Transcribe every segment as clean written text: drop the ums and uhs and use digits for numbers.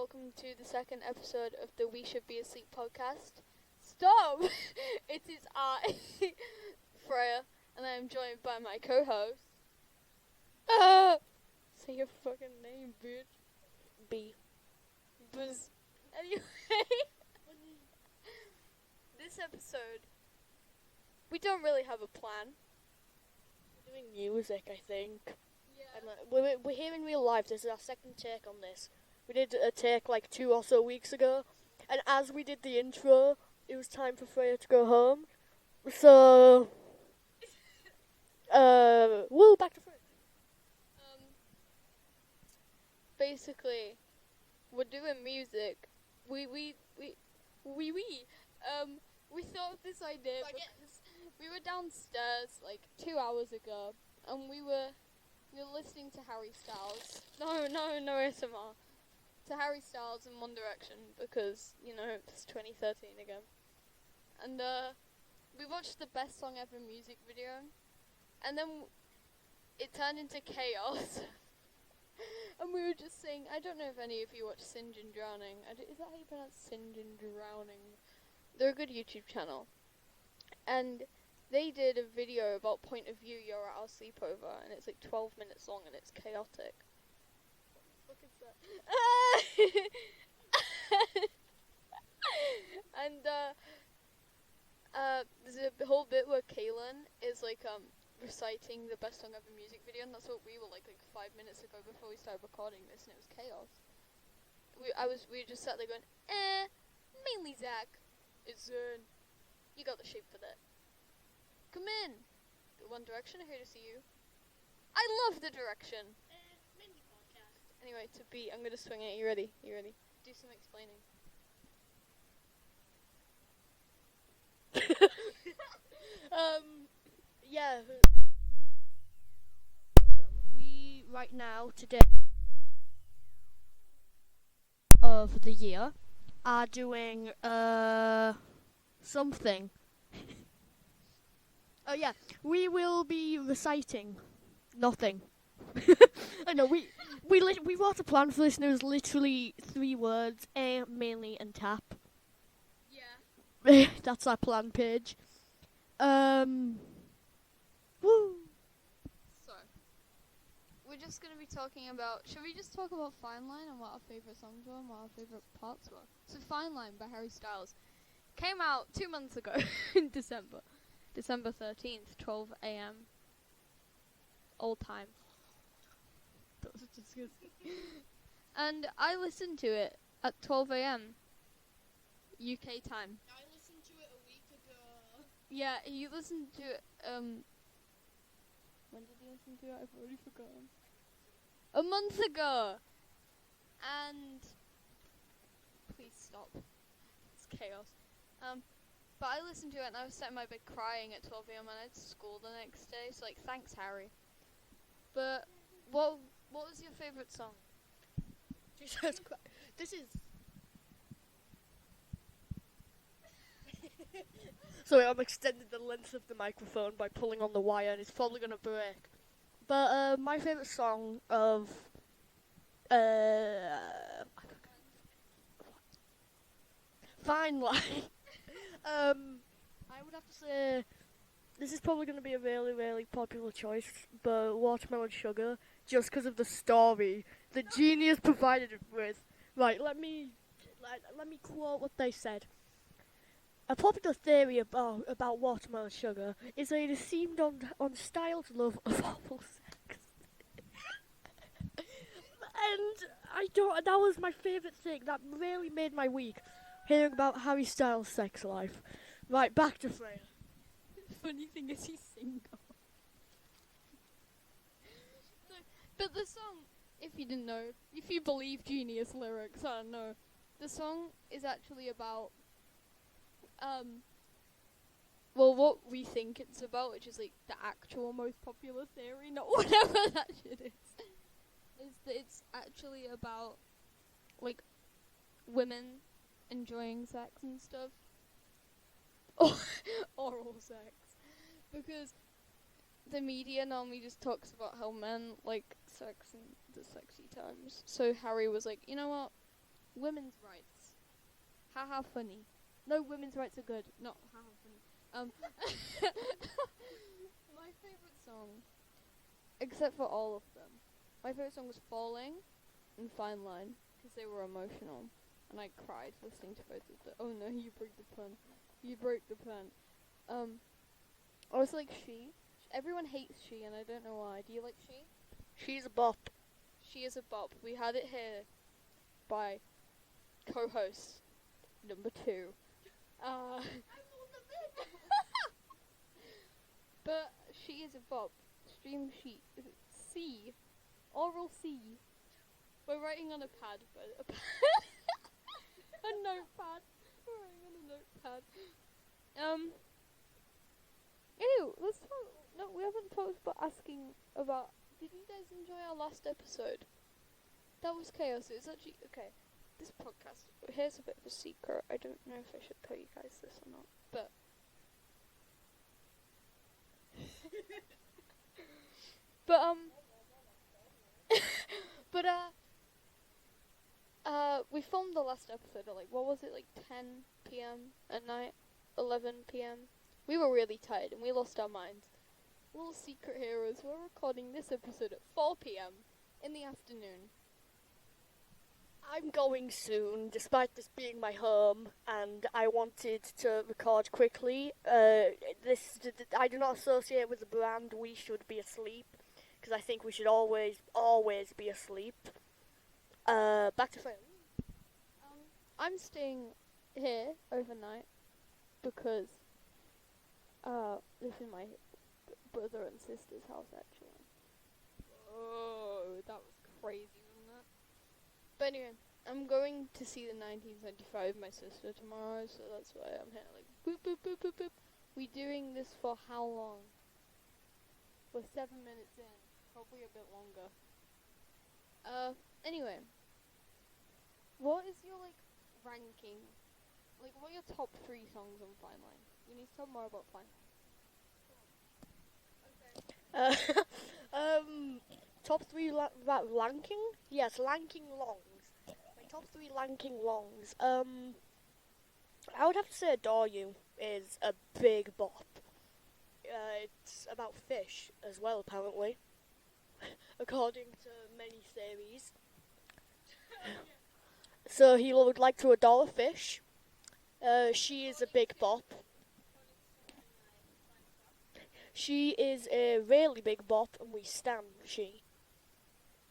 welcome to the second episode of the We Should Be Asleep podcast. Stop! It is I, Freya, and I am joined by my co-host. Say your fucking name, bitch. B. Buzz. Anyway, this episode, we don't really have a plan. We're doing music, I think. Yeah. And we're here in real life. This is our second take on this. We did a take like 2 or so weeks ago, and as we did the intro, it was time for Freya to go home. So, back to Freya. Basically, we're doing music. We thought of this idea because we were downstairs like 2 hours ago, and we were listening to Harry Styles. No ASMR. To Harry Styles and One Direction because, it's 2013 again. And we watched the Best Song Ever music video, and then it turned into chaos. And we were just saying, I don't know if any of you watch Singe and Drowning. Is that how you pronounce Singe and Drowning? They're a good YouTube channel. And they did a video about Point of View, You're at Our Sleepover, and it's like 12 minutes long and it's chaotic. What the fuck is that? And there's a whole bit where Kaylin is like reciting the Best Song Ever music video, and that's what we were like 5 minutes ago before we started recording this, and it was chaos. We just sat there going, mainly Zach. It's you got the shape for that. Come in. One Direction, I'm here to see you. I love the Direction. Mainly podcast. Anyway, to B, I'm gonna swing it. You ready? Do some explaining. Yeah. We right now today of the year are doing something. Oh yeah, we will be reciting nothing. I know we wrote a plan for this, and it was literally 3 words: A, mainly, and tap. Yeah. That's our plan page. Woo. So, we're just gonna be talking about. Should we just talk about Fine Line and what our favorite songs were and what our favorite parts were? So, Fine Line by Harry Styles came out 2 months ago in December 13th, 12 a.m. old time. That was disgusting. And I listened to it at 12 a.m. UK time. I listened to it a week ago. Yeah, you listened to it, when did you listen to it? I've already forgotten. A month ago! And, please stop. It's chaos. But I listened to it and I was sat in my bed crying at 12 a.m. and I had school the next day, so thanks Harry. But, what was your favourite song? Jesus Christ. This is... Sorry, I'm extending the length of the microphone by pulling on the wire, and it's probably going to break. But my favourite song of... Fine Line. I would have to say... This is probably going to be a really, really popular choice, but Watermelon Sugar, just because of the story that Genius provided it with. Right, let me quote what they said. A popular theory about Watermelon Sugar is that it seemed on Styles' love of awful sex. And that was my favourite thing. That really made my week, hearing about Harry Styles' sex life. Right, back to Freya. The funny thing is he's single. But the song, if you didn't know, if you believe Genius lyrics, I don't know, the song is actually about what we think it's about, which is like the actual most popular theory, not whatever that shit is that it's actually about like women enjoying sex and stuff, or oral sex, because the media normally just talks about how men like sex and the sexy times. So Harry was like, you know what? women's rights. Haha, funny. No, women's rights are good. Not haha, funny. My favourite song, except for all of them, my favourite song was Falling and Fine Line, because they were emotional, and I cried listening to both of them. Oh no, you broke the pun. You broke the pun. I was like She. Everyone hates She, and I don't know why. Do you like She? She's a bop. She is a bop. We had it here by co-host number 2. But She is a bop. Stream sheet. C. Oral C. We're writing on a pad. A notepad. We're writing on a notepad. Ew, let's talk. No, we haven't talked about asking about. Did you guys enjoy our last episode? That was chaos. It was actually okay. This podcast. Here's a bit of a secret. I don't know if I should tell you guys this or not, but. We filmed the last episode at like, what was it, like 10 p.m. at night, 11 p.m. We were really tired and we lost our minds. Little secret heroes, we're recording this episode at 4 p.m. in the afternoon. I'm going soon, despite this being my home, and I wanted to record quickly. I do not associate with the brand We Should Be Asleep, because I think we should always be asleep. Back to Freya. I'm staying here overnight because this is my brother and sister's house, actually. Oh, that was crazy, wasn't it? But anyway, I'm going to see the 1975 my sister tomorrow, so that's why I'm here. Like, boop, boop, boop, boop, boop. We doing this for how long? We're 7 minutes in. Probably a bit longer. Anyway. What is your, like, ranking? Like, what are your top 3 songs on Fine Line? We need to talk more about Fine Line. Top 3 ranking? Yes, ranking longs. My top 3 ranking longs. I would have to say Adore You is a big bop. It's about fish as well, apparently. According to many theories. So he would like to adore a fish. She is a big bop. She is a really big bop, and we stan She.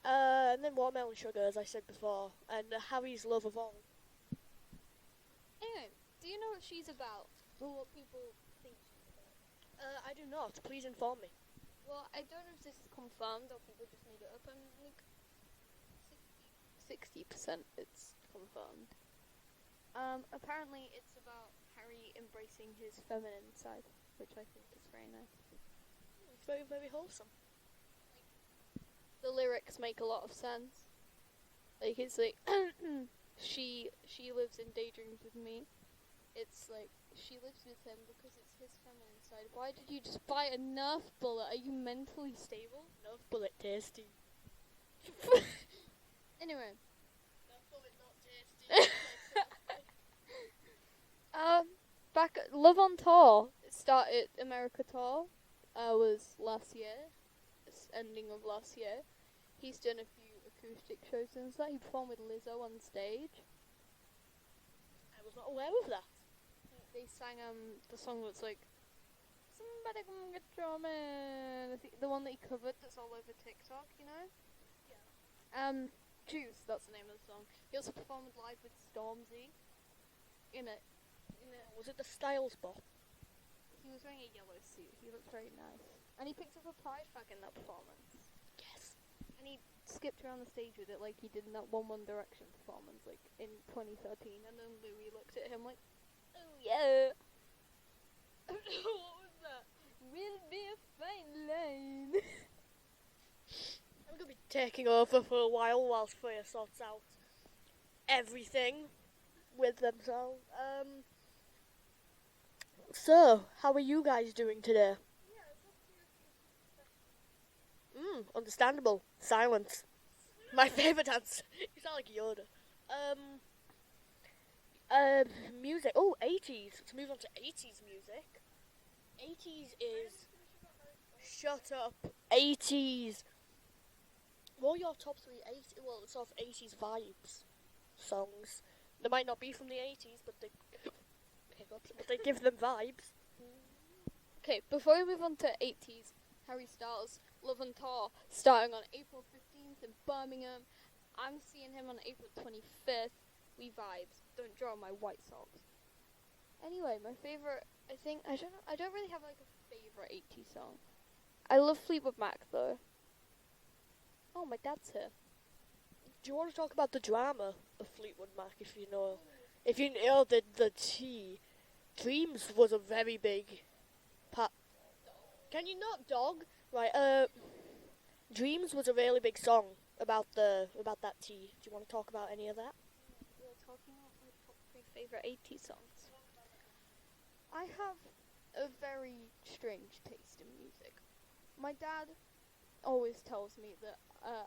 And then Watermelon Sugar, as I said before, and Harry's Love of All. Anyway, do you know what she's about? Or what people think she's about? I do not. Please inform me. Well, I don't know if this is confirmed or people just made it up. I'm like 60% it's confirmed. Apparently it's about Harry embracing his feminine side, which I think is very nice. It's very, very wholesome. The lyrics make a lot of sense. Like, it's like, she lives in daydreams with me. It's like, she lives with him because it's his feminine side. Why did you just buy a Nerf bullet? Are you mentally stable? Nerf bullet tasty. Anyway. Nerf bullet not tasty. Back at Love on Tour. It started, America Tour, was last year. It's ending of last year. He's done a few acoustic shows since that. He performed with Lizzo on stage. I was not aware of that. They sang the song that's like, somebody come get your man. I think the one that he covered that's all over TikTok, you know? Yeah. Juice, that's the name of the song. He also performed live with Stormzy. Was it the Styles bop? He was wearing a yellow suit. He looked very nice. And he picked up a prize bag in that performance. Yes. And he skipped around the stage with it like he did in that One Direction performance, like, in 2013. And then Louis looked at him like, oh yeah. What was that? Will be a fine line. I'm going to be taking over for a while whilst Freya sorts out everything with themselves. So, how are you guys doing today? Understandable. Silence. My favourite answer. You sound like Yoda. Music. Oh, 80s. Let's move on to 80s music. 80s is... Shut up. 80s. What are your top 3 sort of 80s vibes songs? They might not be from the 80s, but they give them vibes. Okay, before we move on to 80s, Harry Styles, Love on Tour, starting on April 15th in Birmingham. I'm seeing him on April 25th. We vibes. Don't draw my white socks. Anyway, my favorite, I don't really have like a favorite 80s song. I love Fleetwood Mac though. Oh, my dad's here. Do you want to talk about the drama of Fleetwood Mac? If you know the T, Dreams was a very big part. Can you not, dog? Right. Dreams was a really big song about that T. Do you want to talk about any of that? We're talking about my top 3 favorite 80s songs. I have a very strange taste in music. My dad always tells me that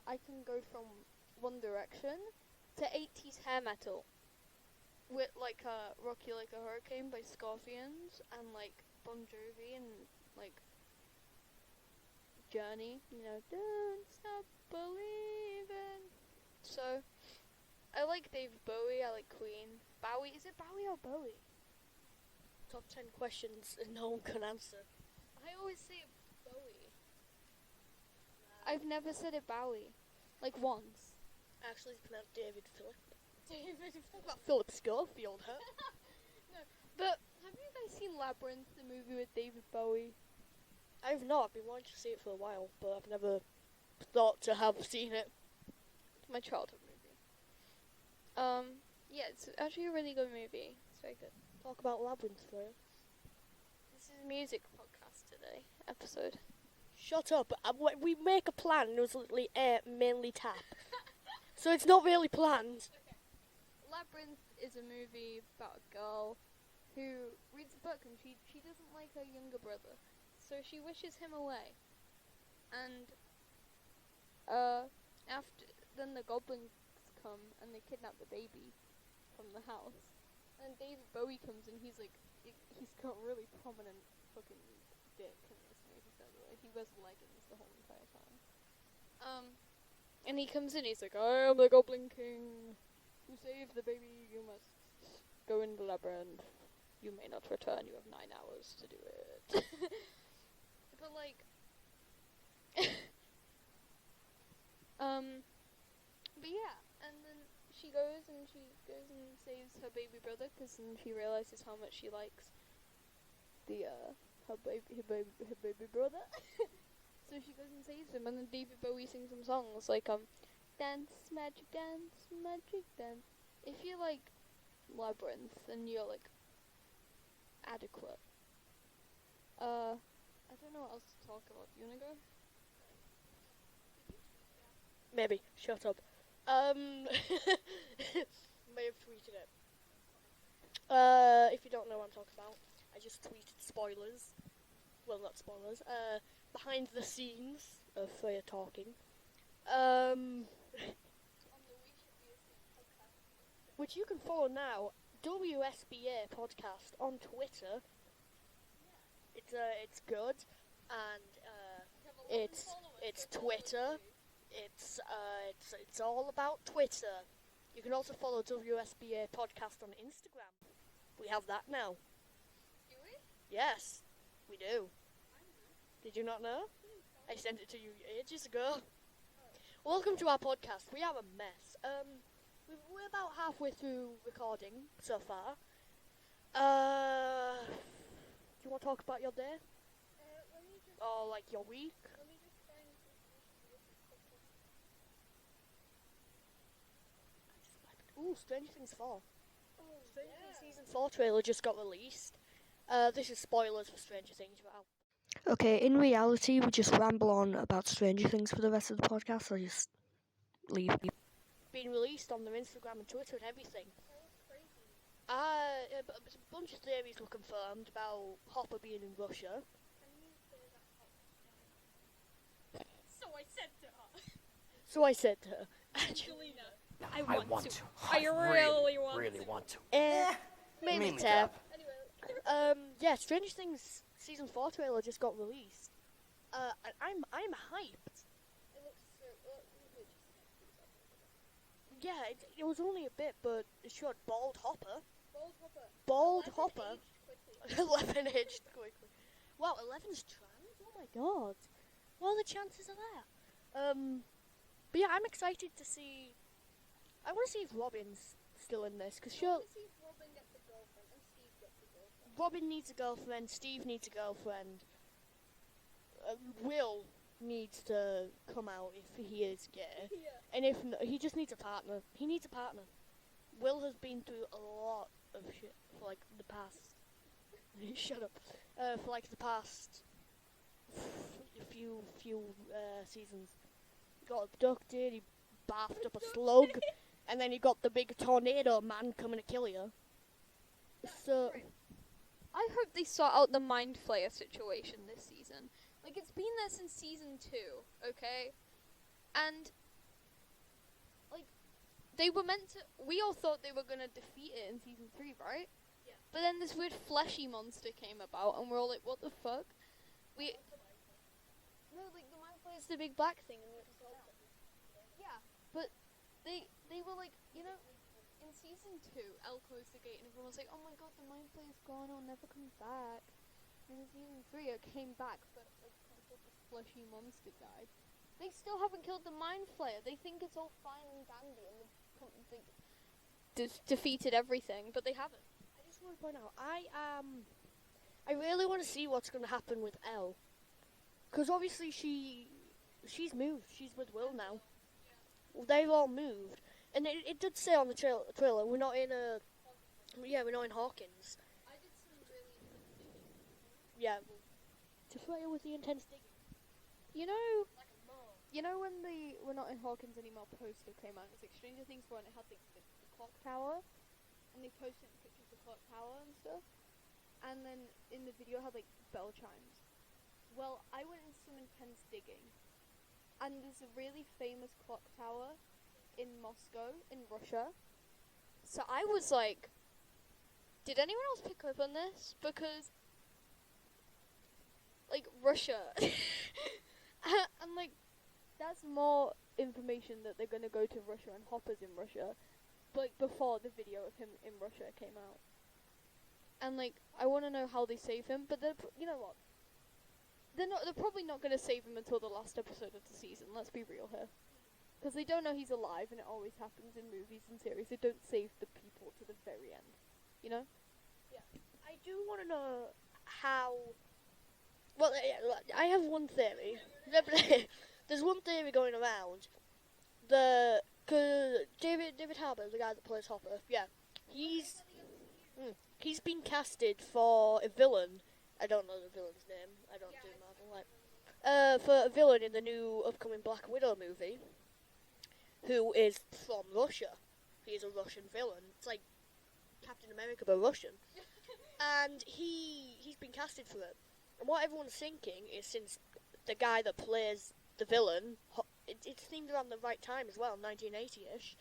I can go from One Direction to 80s hair metal with like Rock You Like a Hurricane by Scorpions and like Bon Jovi and like Journey, don't stop believing. So I like David Bowie, I like Queen. Bowie, is it Bowie or Bowie? Top 10 questions and no one can answer. I always say Bowie. I've never said it Bowie. Like once. Actually, it's pronounced David Philip. Talk about Philip Schofield, huh? No, but have you guys seen Labyrinth, the movie with David Bowie? I've not. I've been wanting to see it for a while, but I've never thought to have seen it. It's my childhood movie. Yeah, it's actually a really good movie. It's very good. Talk about Labyrinth, Freya. This is a music podcast today, episode. Shut up. We make a plan and it was literally mainly tap. So it's not really planned. Okay. Labyrinth is a movie about a girl who reads a book and she doesn't like her younger brother. So she wishes him away. And then the goblins come and they kidnap the baby from the house. And David Bowie comes and he's got a really prominent fucking dick in this movie, by the way. He wears leggings the whole entire time. And he comes in, he's like, I am the Goblin King. To save the baby, you must go in the labyrinth. You may not return, you have 9 hours to do it. But like, but yeah, and then she goes and saves her baby brother, because then she realizes how much she likes her baby brother. So she goes and saves him, and then David Bowie sings some songs like dance, magic dance, magic dance. If you like Labyrinth, then you're like adequate. I don't know what else to talk about. You wanna go? Maybe. Shut up. May have tweeted it. If you don't know what I'm talking about, I just tweeted spoilers. Well, not spoilers. Behind the scenes of Freya talking. Which you can follow now. WSBA podcast on Twitter. It's good, and it's Twitter. It's all about Twitter. You can also follow WSBA podcast on Instagram. We have that now. Do we? Yes, we do. Did you not know? I sent it to you ages ago. Welcome to our podcast. We have a mess. We're about halfway through recording so far. Do you want to talk about your day? Or like your week? Let me just find Ooh, Stranger Things 4. Oh, Stranger Things Season 4 trailer just got released. This is spoilers for Stranger Things. Okay, in reality, we just ramble on about Stranger Things for the rest of the podcast, so just leave. Being released on their Instagram and Twitter and everything. That was crazy. A bunch of theories were confirmed about Hopper being in Russia. Can you say that So I said to her. So I said to her, Angelina, I I want want to. to. I really want really to. want to. Mainly Mainly Tab. Tab. Yeah, Stranger Things season 4 trailer just got released. I'm hyped. It looks so. Yeah, it was only a bit, but it showed Bald Hopper. Bald Hopper. Bald Hopper. 11 aged quickly. Wow, 11's trans? Oh my god. What are the chances of that? But yeah, I'm excited to see. I want to see if Robin's still in this, because sure. Robin gets a girlfriend and Steve gets a girlfriend. Robin needs a girlfriend, Steve needs a girlfriend. Will needs to come out if he is gay. Yeah. And if not, he just needs a partner. He needs a partner. Will has been through a lot of shit for like the past. Shut up. For like the past few seasons. He got abducted, he bathed up a slug, and then he got the big tornado man coming to kill you. So. I hope they sort out the Mind Flayer situation this season. Like, it's been there since season 2, okay? And, like, they were meant to. We all thought they were gonna defeat it in season 3, right? Yeah. But then this weird fleshy monster came about, and we're all like, what the fuck? No, like, the Mind Flayer's the big black thing, and it's all. Yeah, but they were like, you know. In season 2, Elle closed the gate and everyone was like, oh my god, the Mind Flayer's gone, it'll never come back. And in season 3, it came back, but like, this fleshy monster died. They still haven't killed the Mind Flayer. They think it's all fine and dandy and they've defeated everything, but they haven't. I just want to point out, I really want to see what's going to happen with Elle. Because obviously she's moved. She's with Will now. Well, they've all moved. And it did say on the trailer, we're not in we're not in Hawkins. I did some really intense digging. Yeah, to Freya with the intense digging. You know, Like a mole. you know when the We're Not in Hawkins Anymore poster came out, it was like Stranger Things 1, it had the clock tower, and they posted pictures of the clock tower and stuff, and then in the video it had like bell chimes. Well, I went into some intense digging, and there's a really famous clock tower in Moscow, in Russia. So I was like, did anyone else pick up on this? Because, like, Russia. And, like, that's more information that they're going to go to Russia and Hopper's in Russia. But, like, before the video of him in Russia came out. And, like, I want to know how they save him. But, you know what? They're probably not going to save him until the last episode of the season. Let's be real here. Because they don't know he's alive, and it always happens in movies and series. They don't save the people to the very end. You know? Yeah. I do want to know how. Well, I have one theory. There's one theory going around. David Harbour, the guy that plays Hopper, yeah, he's been casted for a villain. I don't know the villain's name. I don't do Marvel. For a villain in the new upcoming Black Widow movie, who is from Russia. He is a Russian villain. It's like Captain America, but Russian. And he's been casted for it. And what everyone's thinking is, since the guy that plays the villain, it's themed around the right time as well, 1980-ish.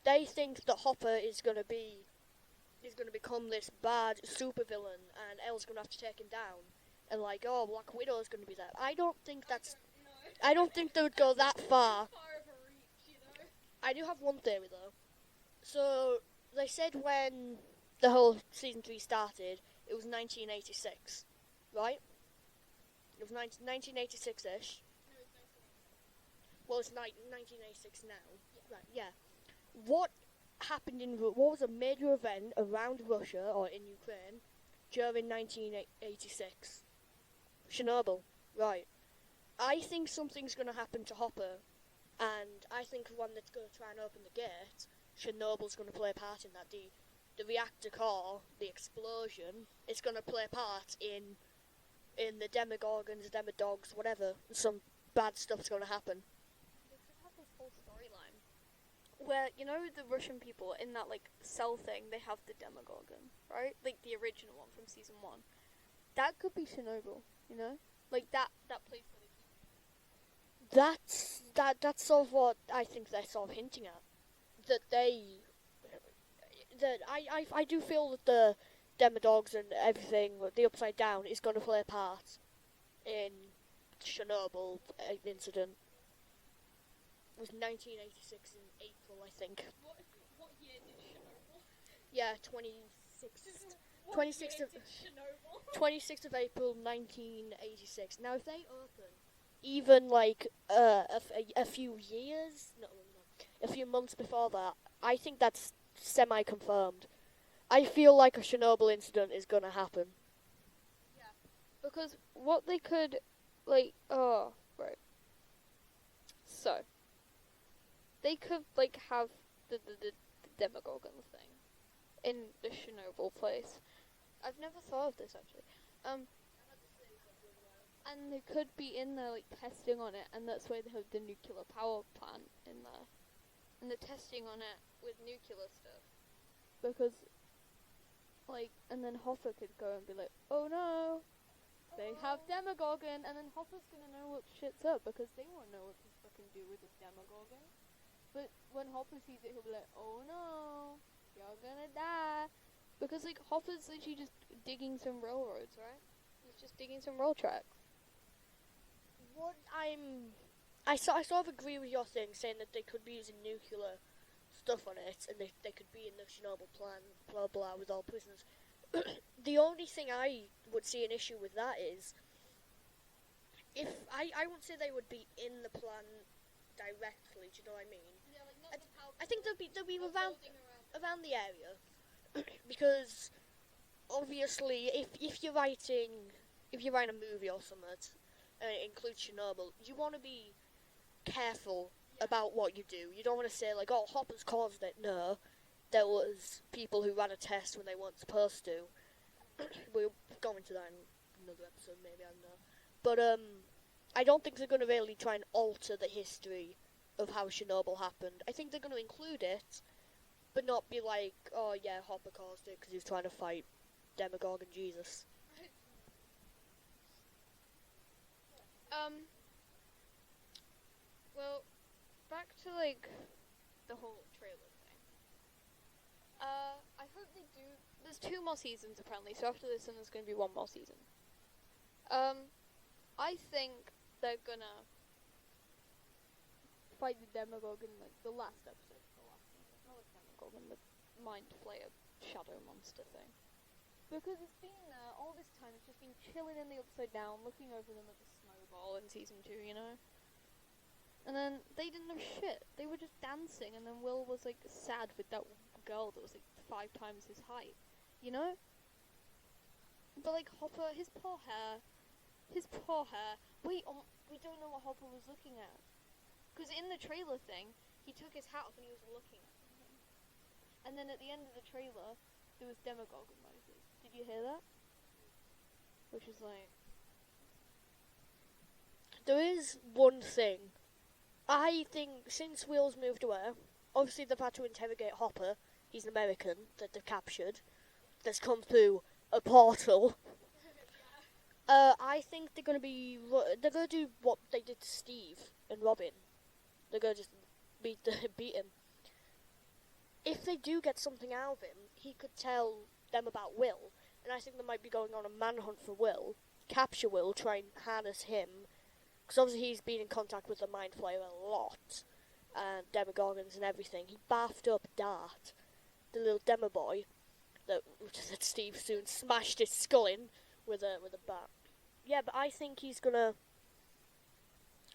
They think that Hopper is going to become this bad supervillain, and Elle's going to have to take him down. And like, oh, Black Widow's going to be there. I don't think they would go that far. I do have one theory though. So they said when the whole season 3 started, it was 1986, right? It was 1986-ish. Well, it's 1986 now. Yeah. Right, yeah. What happened what was a major event around Russia or in Ukraine during 1986? Chernobyl. Right. I think something's going to happen to Hopper, and I think one that's going to try and open the gate, Chernobyl's going to play a part in that. The reactor core, the explosion, is going to play a part in the Demogorgons, Demodogs, whatever. Some bad stuff's going to happen. They could have this whole storyline where, you know, the Russian people in that, like, cell thing, they have the Demogorgon, right? Like, the original one from season 1. That could be Chernobyl, you know? Like, that place where they keep... That's sort of what I think they're sort of hinting at. that I do feel that the Demodogs and everything, the Upside Down, is going to play a part in Chernobyl incident. It was 1986 in April, I think. What year did Chernobyl? Yeah, 26th. What 26th year of did Chernobyl? 26th of April 1986. Now, if they open even like a few years, no, a few months before that, I think that's semi-confirmed. I feel like a Chernobyl incident is gonna happen. Yeah, because what they could, like, oh, right. So, they could, like, have the Demogorgon thing in the Chernobyl place. I've never thought of this, actually. And they could be in there, like, testing on it, and that's why they have the nuclear power plant in there. And they're testing on it with nuclear stuff. Because, like, and then Hopper could go and be like, oh no, they have Demogorgon, and then Hopper's gonna know what shit's up, because they won't know what to fucking do with this Demogorgon. But when Hopper sees it, he'll be like, oh no, you're gonna die. Because, like, Hopper's literally just digging some railroads, right? He's just digging some rail tracks. I sort of agree with your thing, saying that they could be using nuclear stuff on it, and they could be in the Chernobyl plant, blah blah, with all prisoners. The only thing I would see an issue with that is, if I wouldn't say they would be in the plant directly. Do you know what I mean? Yeah, like, not the power I think they'll be around around the area, because obviously if you're writing a movie or something and it includes Chernobyl, you want to be careful about what you do. You don't want to say like, oh, Hopper's caused it. No, there was people who ran a test when they weren't supposed to. We'll go into that in another episode, maybe, I don't know. But I don't think they're going to really try and alter the history of how Chernobyl happened. I think they're going to include it, but not be like, oh yeah, Hopper caused it because he was trying to fight Demogorgon Jesus. Well, back to, like, the whole trailer thing. I hope they do. There's 2 more seasons apparently, so after this, then there's going to be 1 more season. I think they're gonna fight the Demogorgon, like the last episode, not the Demogorgon, the Mind Flayer shadow monster thing. Because it's been there all this time. It's just been chilling in the Upside Down, looking over them at the snowball in season 2, you know. And then they didn't know shit. They were just dancing, and then Will was like sad with that girl that was like 5 times his height, you know. But like Hopper, his poor hair. Wait, we don't know what Hopper was looking at. Because in the trailer thing, he took his hat off and he was looking at something. And then at the end of the trailer, there was Demogorgon noises. Did you hear that? Which is like... There is one thing. I think since Will's moved away, obviously they've had to interrogate Hopper. He's an American that they've captured. That's come through a portal. I think they're gonna do what they did to Steve and Robin. They're gonna just beat him. If they do get something out of him, he could tell them about Will, and I think they might be going on a manhunt for Will, capture Will, try and harness him, because obviously he's been in contact with the Mind Flayer a lot, and Demogorgons and everything. He bathed up Dart, the little demo boy that Steve soon smashed his skull in with a bat. Yeah, but I think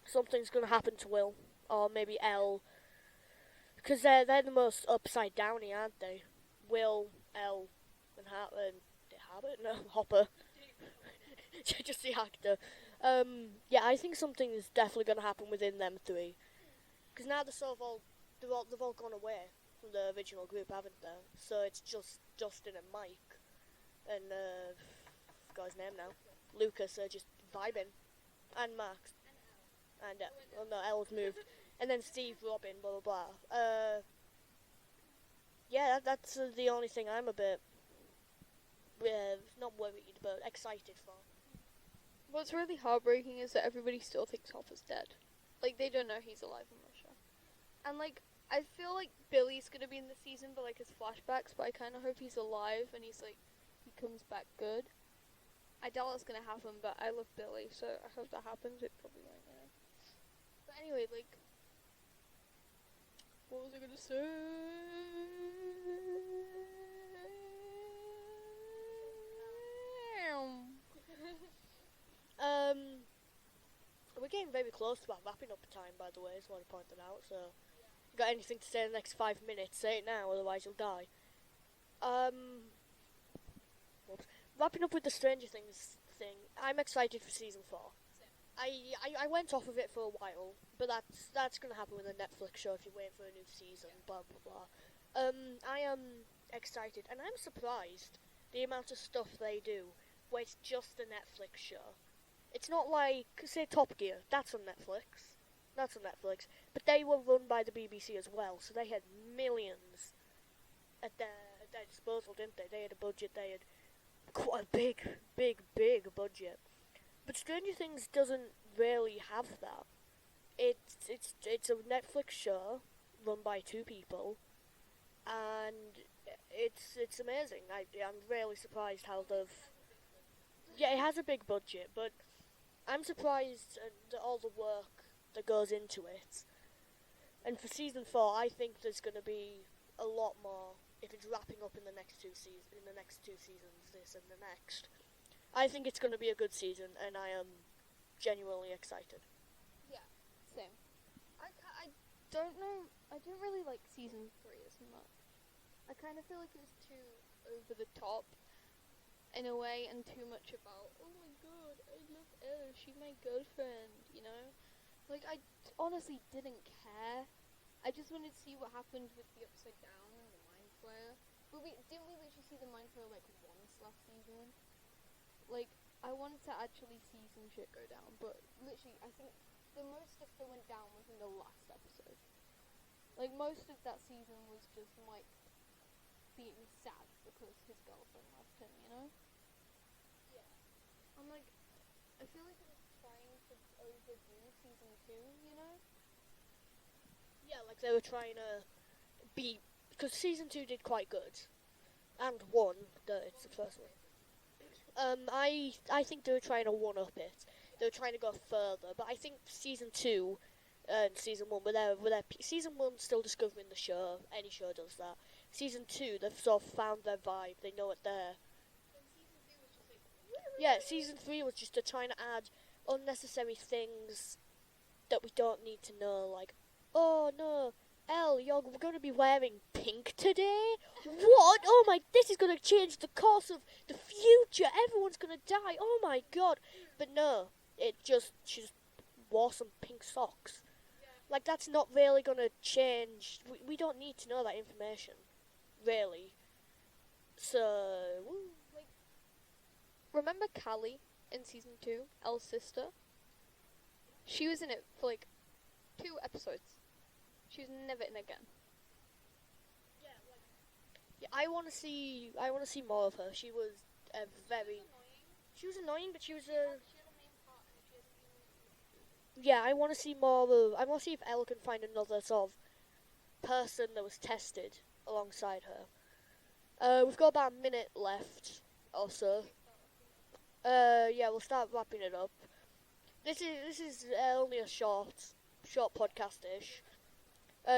something's gonna happen to Will, or maybe Elle, because they're the most upside downy, aren't they? Will, Elle, and Hopper. Just the actor. Yeah, I think something is definitely gonna happen within them 3, because now they've all gone away from the original group, haven't they? So it's just Justin and Mike, and forgot his name now. Lucas are just vibing, and Max, and Elle's moved, and then Steve, Robin, blah blah blah. Yeah, that's the only thing I'm a bit, not worried, but excited for. What's really heartbreaking is that everybody still thinks Hopper's dead. Like, they don't know he's alive in Russia. And, like, I feel like Billy's gonna be in the season, but like his flashbacks. But I kind of hope he's alive and he's like he comes back good. I doubt it's gonna happen, but I love Billy, so I hope that happens. It probably won't, you know. But anyway, like, what was I gonna say? We're getting very close to our wrapping up time, by the way, I just want to point that out, so you got anything to say in the next 5 minutes, say it now, otherwise you'll die. Wrapping up with the Stranger Things thing, I'm excited for season 4. I went off of it for a while, but that's going to happen with a Netflix show if you wait for a new season, blah blah blah. I am excited, and I'm surprised the amount of stuff they do where it's just a Netflix show. It's not like, say, Top Gear, that's on Netflix, but they were run by the BBC as well, so they had millions at their disposal, didn't they? They had a budget, they had quite a big budget. But Stranger Things doesn't really have that. It's a Netflix show run by 2 people, and it's amazing. I'm really surprised how they've. Yeah, it has a big budget, but I'm surprised at all the work that goes into it. And for season 4, I think there's going to be a lot more if it's wrapping up in the next 2 seasons, this and the next. I think it's going to be a good season, and I am genuinely excited. Yeah, same. I don't know. I didn't really like season 3 as much. I kind of feel like it was too over the top in a way, and too much about, oh my god, I love Elle, she's my girlfriend, you know? Like, I honestly didn't care. I just wanted to see what happened with the Upside Down and the Mind Flayer. But didn't we literally see the Mind Flayer like once last season? Like, I wanted to actually see some shit go down, but literally, I think the most stuff that went down was in the last episode. Like, most of that season was just Mike being sad because his girlfriend left him, you know? Yeah. I'm like, I feel like it was trying to overdo season 2, you know? Yeah, like they were trying to be, because season 2 did quite good, and 1, it's the first one. I think they were trying to one-up it. They were trying to go further, but I think season 2 and season 1 season 1 still discovering the show. Any show does that. Season 2, they've sort of found their vibe. They know it there. Yeah, season 3 was just trying to add unnecessary things that we don't need to know, like, oh no, Elle, you're going to be wearing pink today? What? Oh my, this is going to change the course of the future. Everyone's going to die. Oh my god. But no, she just wore some pink socks. Like, that's not really going to change. We don't need to know that information, really. So, like, remember Callie in season 2, Elle's sister? She was in it for like 2 episodes. She was never in again. Yeah, I want to see more of her. She was she was annoying, but she was a. Yeah, I want to see more of. I want to see if Elle can find another sort of person that was tested alongside her. We've got about a minute left, or so. Yeah, we'll start wrapping it up. This is only a short podcast-ish.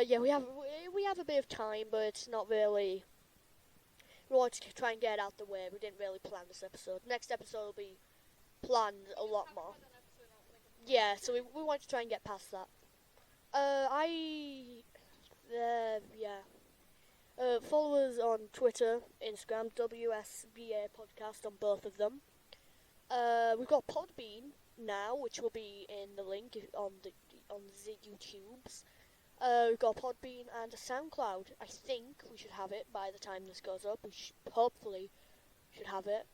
Yeah, we have a bit of time, but it's not really. We wanted to try and get it out the way. We didn't really plan this episode. Next episode will be planned a lot more. Yeah, so we want to try and get past that. Follow us on Twitter, Instagram, WSBA Podcast on both of them. We've got Podbean now, which will be in the link on the YouTubes. We've got Podbean and a SoundCloud. I think we should have it by the time this goes up. We hopefully should have it.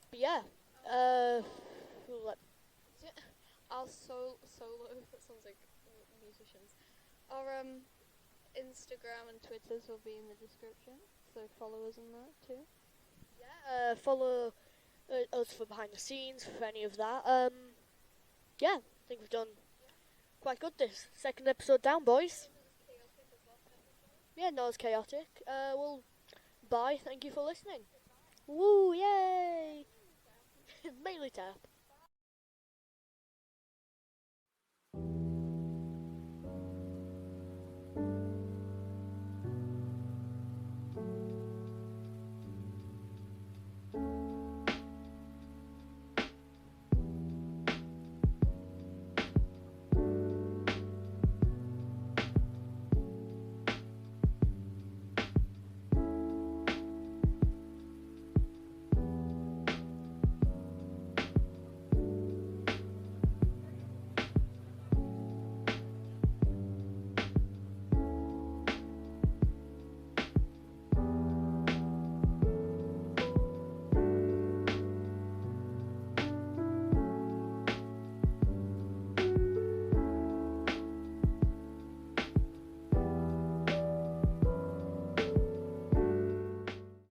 But yeah, Our solo, that sounds like musicians. Our Instagram and Twitters will be in the description, so follow us on that too. Yeah, follow us for behind the scenes, for any of that. Yeah, I think we've done quite good this second episode down, boys. Yeah, not as chaotic. Well, bye. Thank you for listening. Woo, yay! Mainly tap.